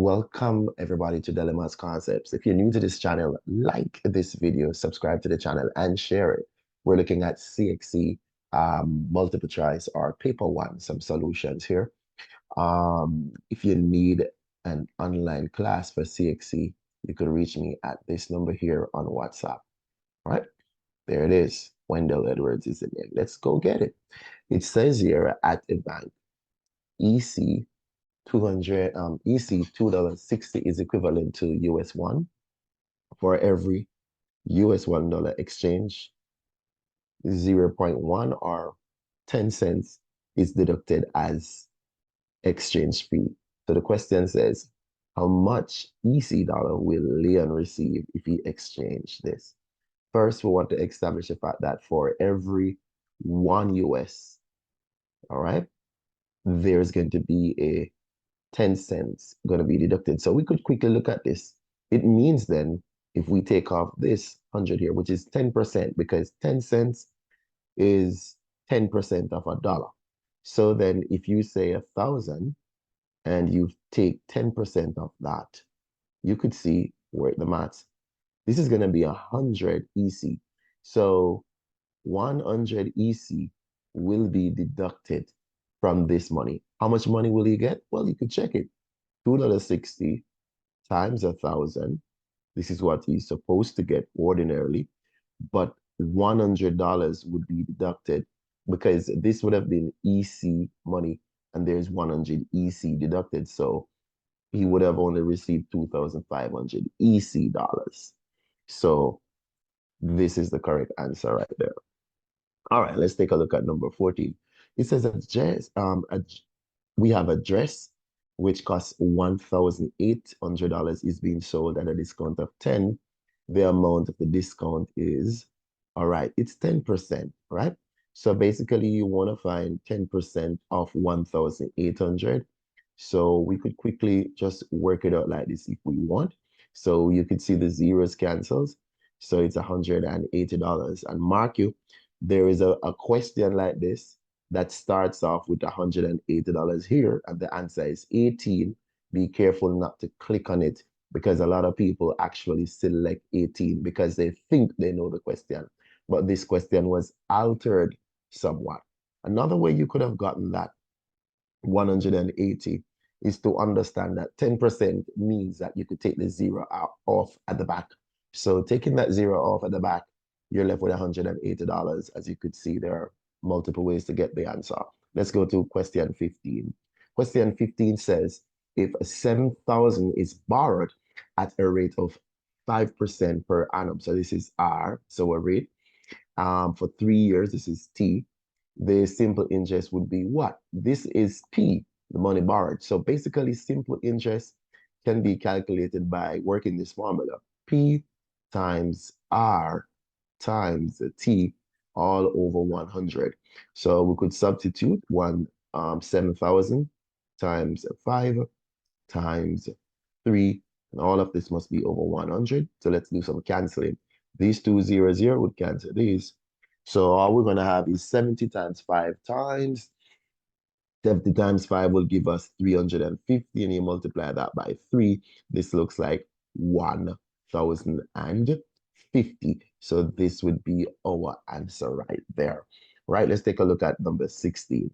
Welcome everybody to DellyMaths Concepts. If you're new to this channel, like this video, subscribe to the channel, and share it. We're looking at CXC multiple choice or paper one, some solutions here. If you need an online class for CXC, you could reach me at this number here on WhatsApp. All right, there it is. Wendell Edwards is the name. Let's go get it. It says here at a bank, EC 200 EC $2.60 is equivalent to US one. For every US $1 exchange, 0.1 or 10 cents is deducted as exchange fee. So the question says, how much EC dollar will Leon receive if he exchange this? First, we want to establish the fact that for every 1 US, all right, there's going to be a 10 cents going to be deducted. So we could quickly look at this. It means then if we take off this 100 here, which is 10%, because 10 cents is 10% of a dollar. So then if you say 1,000 and you take 10% of that, you could see where the maths. This is going to be 100 EC. So 100 EC will be deducted from this money. How much money will you get? Well, you could check it. $2.60 times 1,000. This is what he's supposed to get ordinarily, but $100 would be deducted because this would have been EC money, and there's 100 EC deducted. So he would have only received 2,500 EC dollars. So this is the correct answer right there. All right, let's take a look at number 14. It says we have a dress which costs $1,800 is being sold at a discount of 10. The amount of the discount is, all right, it's 10%, right? So basically you want to find 10% of 1,800. So we could quickly just work it out like this if we want. So you could see the zeros cancels. So it's $180. And mark you, there is a question like this that starts off with $180 here, and the answer is 18. Be careful not to click on it because a lot of people actually select 18 because they think they know the question. But this question was altered somewhat. Another way you could have gotten that 180 is to understand that 10% means that you could take the zero off at the back. So taking that zero off at the back, you're left with $180. As you could see, there are multiple ways to get the answer. Let's go to question 15. Question 15 says, if 7,000 is borrowed at a rate of 5% per annum, so this is R, so a rate, for 3 years, this is T, the simple interest would be what? This is P, the money borrowed. So basically, simple interest can be calculated by working this formula. P times R times T all over 100. So we could substitute 7,000 times 5 times 3, and all of this must be over 100. So let's do some canceling. These two 0 would cancel these. So all we're going to have is 70 times 5 times 70 times 5 will give us 350, and you multiply that by 3. This looks like 1,050. So this would be our answer right there. Right, let's take a look at number 16.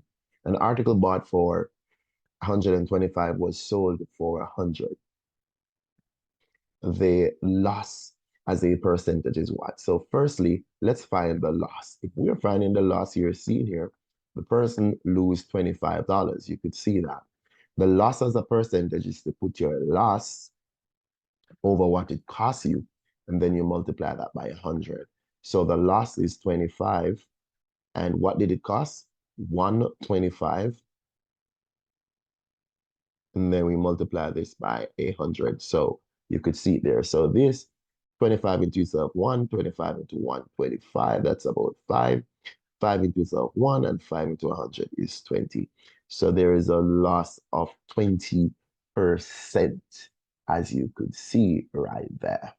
An article bought for 125 was sold for 100. The loss as a percentage is what? So firstly, let's find the loss. If we're finding the loss you're seeing here, the person lose $25. You could see that. The loss as a percentage is to put your loss over what it costs you, and then you multiply that by 100. So the loss is 25, and what did it cost? 125. And then we multiply this by 100. So you could see it there. So this 25 into itself 1, 25 into 1, 25. That's about 5. 5 into itself 1, and 5 into 100 is 20. So there is a loss of 20%, as you could see right there.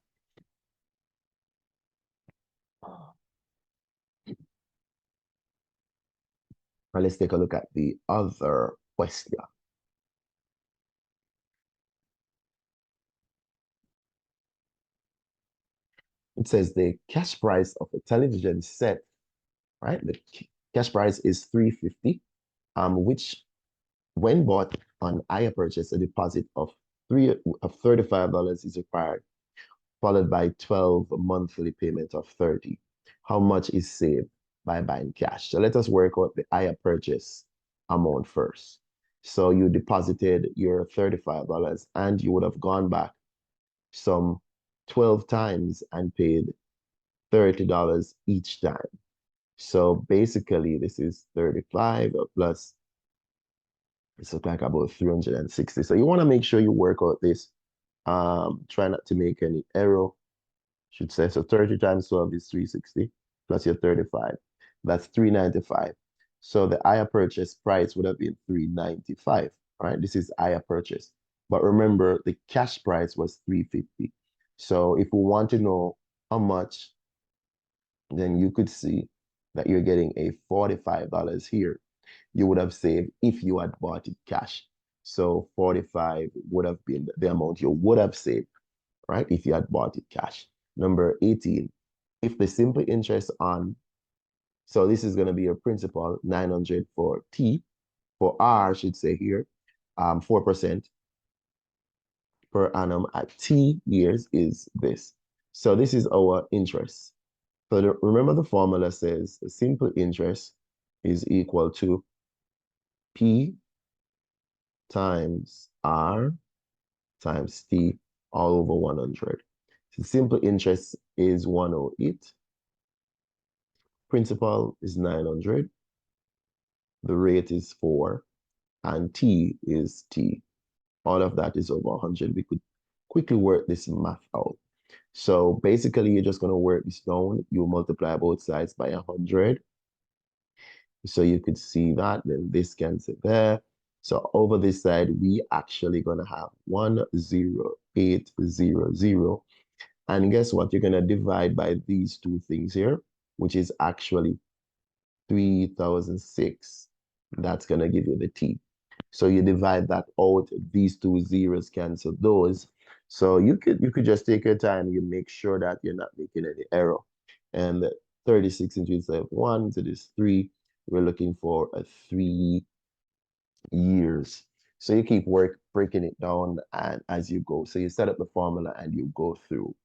Now let's take a look at the other question. It says the cash price of a television set, right? The cash price is $350, which when bought on hire purchase, a deposit of $35 is required, followed by 12 monthly payment of 30. How much is saved by buying cash? So let us work out the hire purchase amount first. So you deposited your $35 and you would have gone back some 12 times and paid $30 each time. So basically, this is 35 plus, it's look like about 360. So you want to make sure you work out this. Try not to make any error. Should say so 30 times 12 is 360 plus your 35. That's 395. So the higher purchase price would have been 395, right? This is higher purchase. But remember, the cash price was 350. So if we want to know how much, then you could see that you're getting a $45 here. You would have saved if you had bought it cash. So 45 would have been the amount you would have saved, right? If you had bought it cash. Number 18, if the simple interest on, so this is going to be your principal, 900 for T, for R, I should say here, 4% per annum at T years is this. So this is our interest. So remember the formula says the simple interest is equal to P times R times T all over 100. So simple interest is 108. Principal is 900. The rate is 4. And T is T. All of that is over 100. We could quickly work this math out. So basically, you're just going to work this down. You multiply both sides by 100. So you could see that. Then this cancel there. So over this side, we actually going to have 10800. And guess what? You're going to divide by these two things here, which is actually 3006. That's going to give you the T. So you divide that out. These two zeros cancel those. So you could just take your time. You make sure that you're not making any error. And 36 into 1, so this 3. We're looking for a 3 years. So you keep breaking it down and as you go. So you set up the formula and you go through.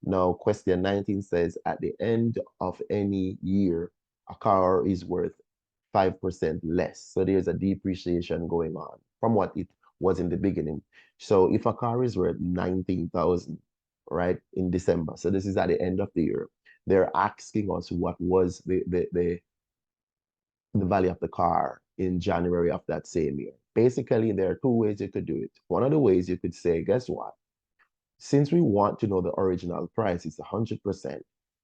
Now, question 19 says, at the end of any year, a car is worth 5% less. So there's a depreciation going on from what it was in the beginning. So if a car is worth 19,000, right, in December, so this is at the end of the year, they're asking us what was the value of the car in January of that same year. Basically, there are two ways you could do it. One of the ways you could say, guess what? Since we want to know the original price, it's 100%.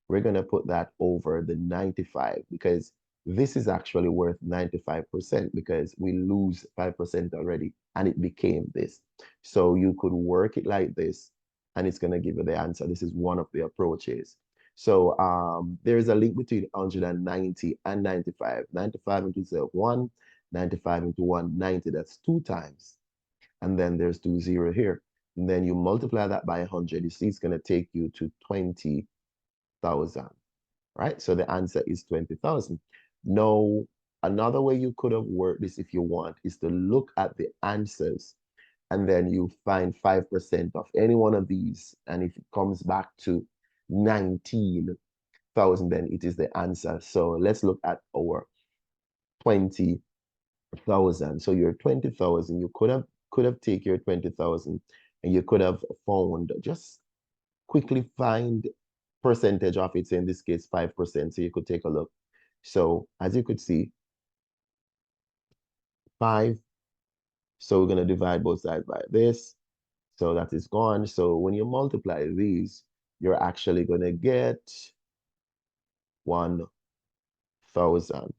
We're going to put that over the 95 because this is actually worth 95% because we lose 5% already and it became this. So you could work it like this and it's going to give you the answer. This is one of the approaches. So there's a link between 190 and 95. 95 into itself, 1. 95 into 1, 90. That's 2 times. And then there's 2 0 here. And then you multiply that by 100. You see it's going to take you to 20,000, right? So the answer is 20,000. Now, another way you could have worked this if you want is to look at the answers and then you find 5% of any one of these. And if it comes back to 19,000, then it is the answer. So let's look at our 20,000. So your 20,000, you could have taken your 20,000 and you could have found, just quickly find percentage of it. So in this case, 5%. So you could take a look. So as you could see, 5. So we're going to divide both sides by this. So that is gone. So when you multiply these, you're actually going to get 1,000.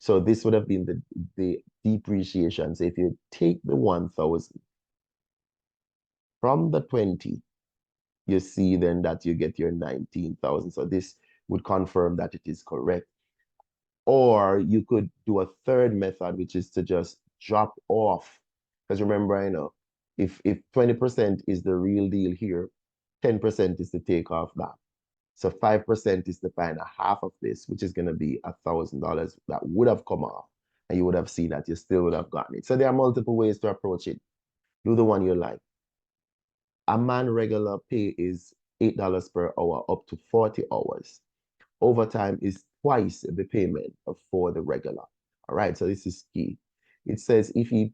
So this would have been the depreciation. So if you take the 1,000 from the 20, you see then that you get your 19,000. So this would confirm that it is correct. Or you could do a third method, which is to just drop off. Because remember, I know, if 20% is the real deal here, 10% is to take off that. So 5% is defined a half of this, which is going to be $1,000 that would have come off. And you would have seen that you still would have gotten it. So there are multiple ways to approach it. Do the one you like. A man regular pay is $8 per hour up to 40 hours. Overtime is twice the payment for the regular. All right, so this is key. It says if he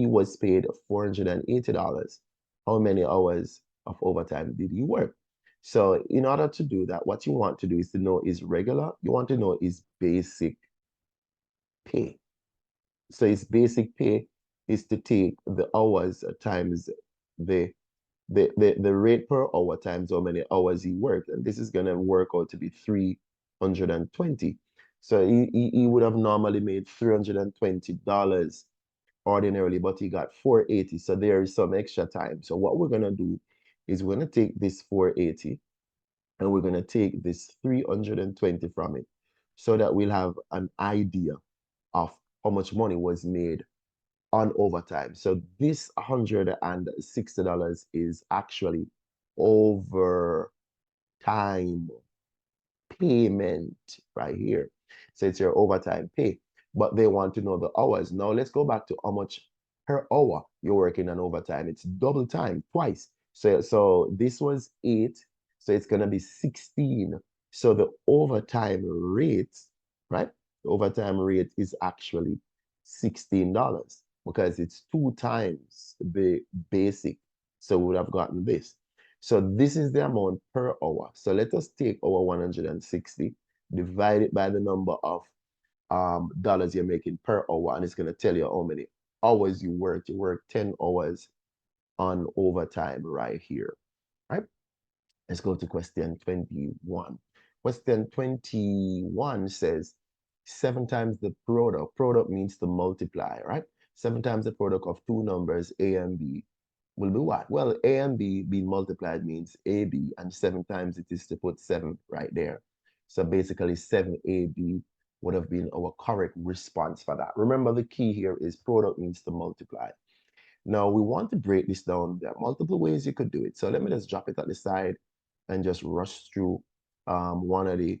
was paid $480, how many hours of overtime did he work? So in order to do that, what you want to do is to know is regular. You want to know is basic pay. So his basic pay is to take the hours times the the rate per hour times how many hours he worked. And this is going to work out to be 320. So he would have normally made $320 ordinarily, but he got 480. So there is some extra time. So what we're going to do is we're going to take this 480 and we're going to take this 320 from it so that we'll have an idea of how much money was made on overtime. So this $160 is actually overtime payment right here. So it's your overtime pay, but they want to know the hours. Now let's go back to how much per hour you're working on overtime. It's double time, twice. So this was 8, so it's gonna be 16. So the overtime rate, right? The overtime rate is actually $16 because it's 2 times the basic. So we would have gotten this. So this is the amount per hour. So let us take our 160, divide it by the number of dollars you're making per hour, and it's going to tell you how many hours you worked. You worked 10 hours on overtime right here, right? Let's go to question 21. Question 21 says 7 times the product. Product means to multiply, right? 7 times the product of two numbers, A and B, will be what? Well, A and B being multiplied means AB, and 7 times it is to put 7 right there. So basically 7AB would have been our correct response for that. Remember, the key here is product means to multiply. Now we want to break this down. There are multiple ways you could do it. So let me just drop it at the side and just rush through one of the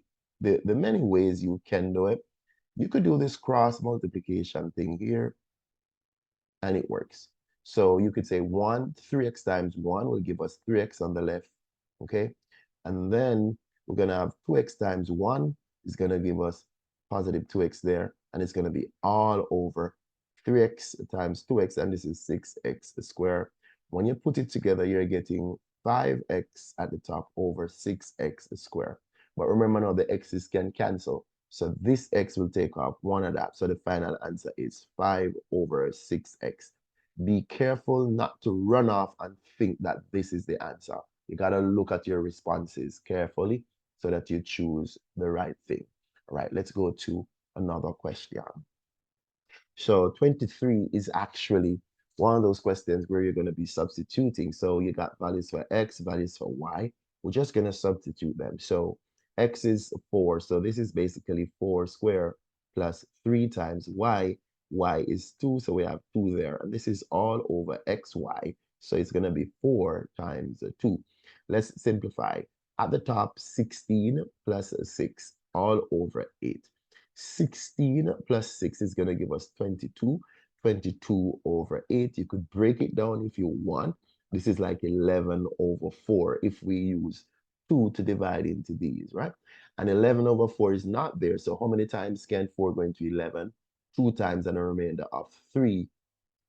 many ways you can do it. You could do this cross multiplication thing here, and it works. So you could say 3x times 1 will give us 3x on the left, okay? And then we're going to have 2x times 1 is going to give us positive 2x there, and it's going to be all over 3x times 2x, and this is 6x squared. When you put it together, you're getting 5x at the top over 6x squared. But remember now, the x's can cancel. So this x will take off one of that. So the final answer is 5 over 6x. Be careful not to run off and think that this is the answer. You got to look at your responses carefully so that you choose the right thing. All right, let's go to another question. So 23 is actually one of those questions where you're going to be substituting. So you got values for x, values for y. We're just going to substitute them. So x is 4. So this is basically 4 squared plus 3 times y. Y is 2. So we have 2 there. And this is all over xy. So it's going to be 4 times 2. Let's simplify. At the top, 16 plus 6 all over 8. 16 plus 6 is going to give us 22. 22 over 8. You could break it down if you want. This is like 11 over 4 if we use 2 to divide into these, right? And 11 over 4 is not there. So how many times can 4 go into 11? 2 times and a remainder of 3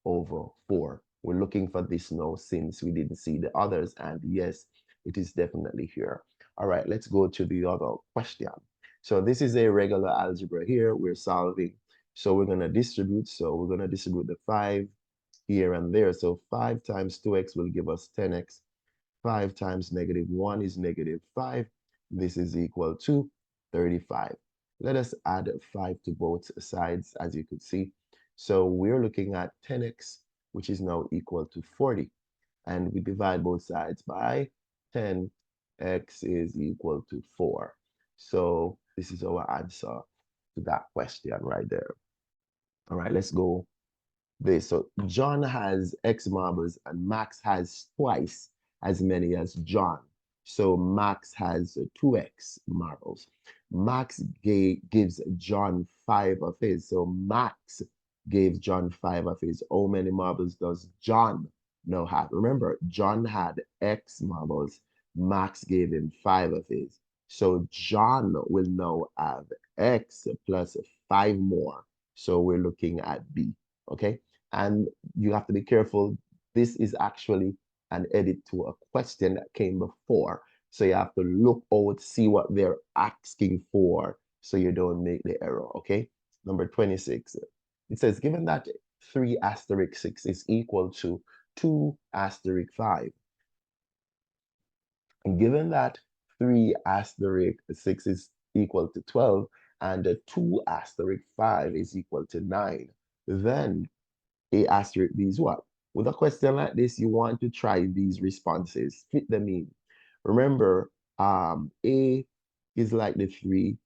over 4. We're looking for this now since we didn't see the others. And yes, it is definitely here. All right, let's go to the other question. So this is a regular algebra here. We're solving. So we're going to distribute. So we're going to distribute the 5 here and there. So 5 times 2x will give us 10x. 5 times -1 is -5. This is equal to 35. Let us add 5 to both sides, as you could see. So we're looking at 10x, which is now equal to 40. And we divide both sides by 10. X is equal to 4. So this is our answer to that question right there. All right, let's go this. So John has X marbles and Max has twice as many as John. So Max has 2x marbles. Max gives John 5 of his. So Max gave John 5 of his. How many marbles does John now have? Remember, John had X marbles. Max gave him 5 of his. So John will now have X plus 5 more. So we're looking at B, okay? And you have to be careful. This is actually an edit to a question that came before. So you have to look out, see what they're asking for so you don't make the error, okay? Number 26. It says, given that 3 asterisk 6 is equal to 2 asterisk 5, and given that 3 asterisk 6 is equal to 12 and 2 asterisk 5 is equal to 9, then A asterisk B is what? With a question like this, you want to try these responses, fit them in. Remember, A is like the 3,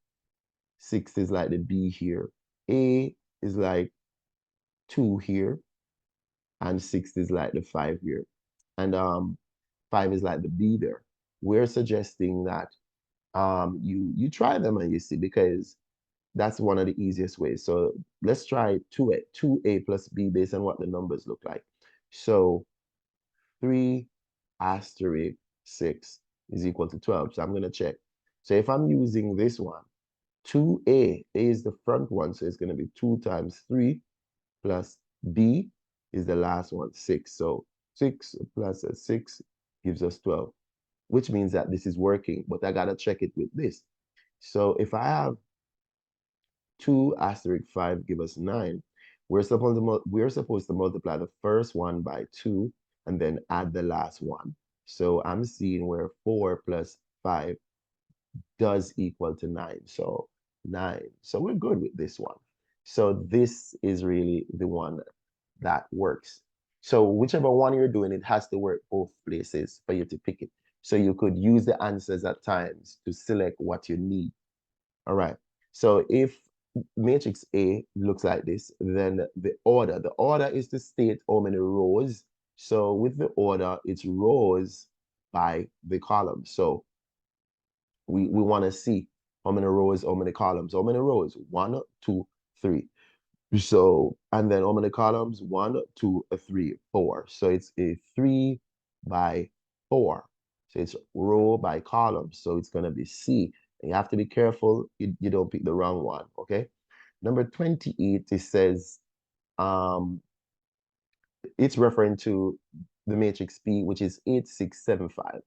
6 is like the B here. A is like 2 here, and 6 is like the 5 here. And 5 is like the B there. We're suggesting that you try them and you see, because that's one of the easiest ways. So let's try 2A plus B based on what the numbers look like. So 3 asterisk 6 is equal to 12. So I'm going to check. So if I'm using this one, 2A, A is the front one, so it's going to be 2 times 3 plus B is the last one, 6. So 6 plus 6 gives us 12, which means that this is working, but I got to check it with this. So if I have 2 asterisk 5 give us 9, we're supposed to multiply the first one by 2 and then add the last one. So I'm seeing where 4 plus 5 does equal to 9. So 9. So we're good with this one. So this is really the one that works. So whichever one you're doing, it has to work both places for you to pick it. So you could use the answers at times to select what you need. All right. So if matrix A looks like this, then the order is to state how many rows. So with the order, it's rows by the column. So we want to see how many rows, how many columns, how many rows, 1, 2, 3. So, and then how many columns, 1, 2, 3, 4. So it's a 3 by 4. So it's row by column. So it's going to be C. And you have to be careful you don't pick the wrong one, okay? Number 28, it says, it's referring to the matrix P, which is 8, 6, 7, 5.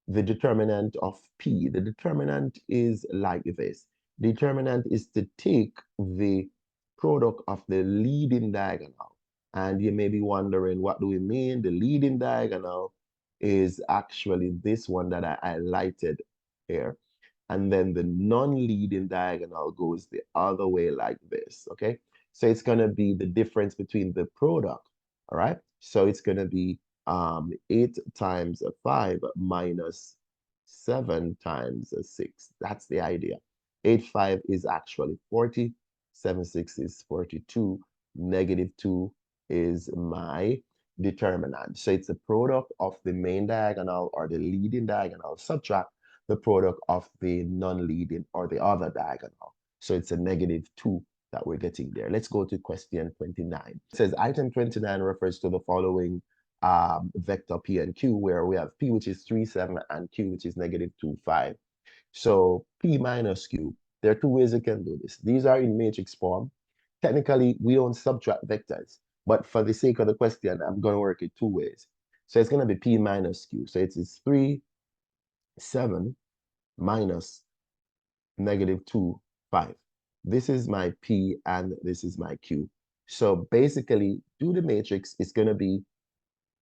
The determinant of P. The determinant is like this. Determinant is to take the product of the leading diagonal. And you may be wondering, what do we mean? The leading diagonal is actually this one that I highlighted here. And then the non-leading diagonal goes the other way like this, okay? So it's going to be the difference between the product, all right? So it's going to be 8 times 5 minus 7 times 6. That's the idea. 8, 5 is actually 40. 7, 6 is 42. -2 is my determinant. So it's the product of the main diagonal or the leading diagonal, subtract the product of the non-leading or the other diagonal. So it's a -2 that we're getting there. Let's go to question 29. It says item 29 refers to the following vector P and Q, where we have P, which is 3, 7, and Q, which is -2, 5. So P minus Q, there are two ways you can do this. These are in matrix form. Technically, we don't subtract vectors, but for the sake of the question, I'm going to work it two ways. So it's going to be P minus Q. So it's 3, 7 minus -2, 5. This is my P and this is my Q. So basically, do the matrix, it's going to be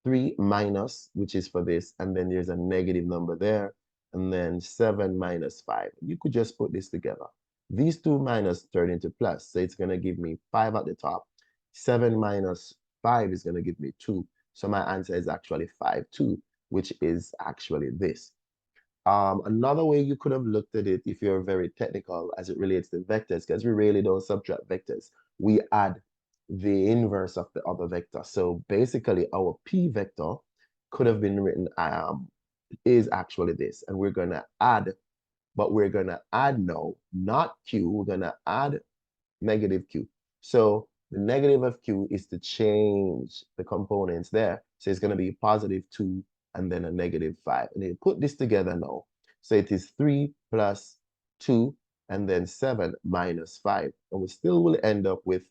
3 minus, which is for this, and then there's a negative number there, and then 7 minus 5. You could just put this together. These two minus turn into plus, so it's going to give me 5 at the top. 7 minus 5 is going to give me 2. So my answer is actually 5, 2, which is actually this. Another way you could have looked at it if you're very technical as it relates to vectors, because we really don't subtract vectors. We add the inverse of the other vector. So basically our P vector could have been written is actually this. And we're going to add, but we're going to add now, not Q. We're going to add negative Q. So the negative of Q is to change the components there. So it's going to be positive 2 and then a negative 5. And you put this together now. So it is 3 plus 2 and then 7 minus 5. And we still will end up with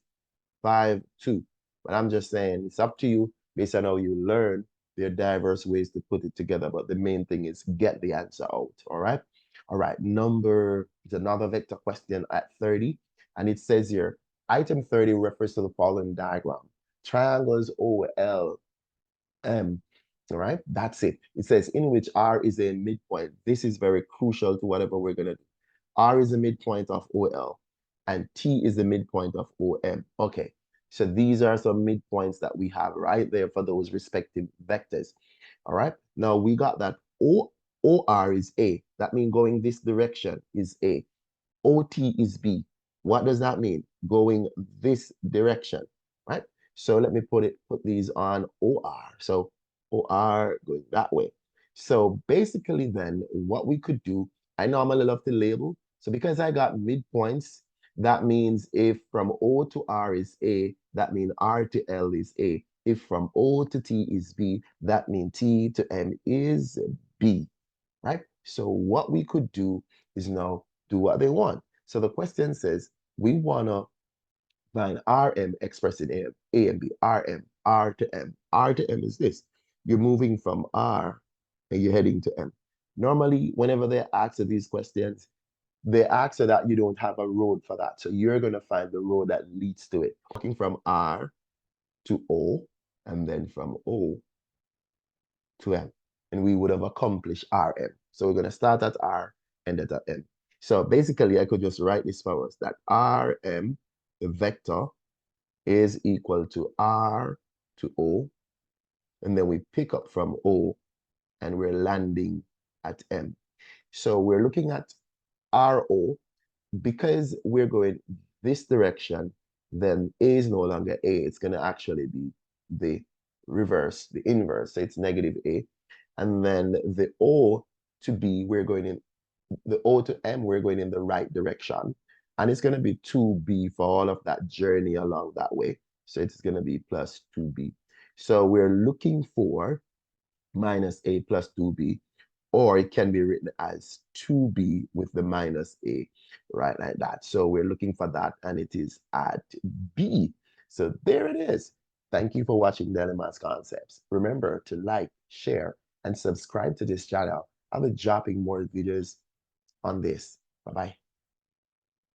5, 2. But I'm just saying it's up to you based on how you learn. There are diverse ways to put it together, but the main thing is get the answer out. All right. All right. It's another vector question at 30. And it says here, item 30 refers to the following diagram. Triangles OLM. All right. That's it. It says in which R is a midpoint. This is very crucial to whatever we're going to do. R is the midpoint of OL and T is the midpoint of OM. Okay. So these are some midpoints that we have right there for those respective vectors. All right. Now we got that OR is A. That means going this direction is A. OT is B. What does that mean? Going this direction, right? So let me put these on OR. So OR going that way. So basically then what we could do, I normally love to label. So because I got midpoints, that means if from O to R is A, that means R to L is A. If from O to T is B, that means T to M is B, right? So what we could do is now do what they want. So the question says, we want to find Rm expressed in A and B, Rm, R to M. R to M is this. You're moving from R and you're heading to M. Normally, whenever they answer these questions, they answer that you don't have a road for that. So you're going to find the road that leads to it. Walking from R to O, and then from O to M. And we would have accomplished Rm. So we're going to start at R, end at M. So basically, I could just write this for us, that Rm, the vector, is equal to R to O. And then we pick up from O, and we're landing at M. So we're looking at RO. Because we're going this direction, then A is no longer A. It's going to actually be the reverse, the inverse. So it's negative A. And then the O to B, we're going in, the O to M, we're going in the right direction. And it's going to be 2B for all of that journey along that way. So it's going to be plus 2B. So we're looking for minus A plus 2B, or it can be written as 2B with the minus A, right, like that. So we're looking for that, and it is at B. So there it is. Thank you for watching DellyMaths Concepts. Remember to like, share, and subscribe to this channel. I'll be dropping more videos on this. Bye-bye.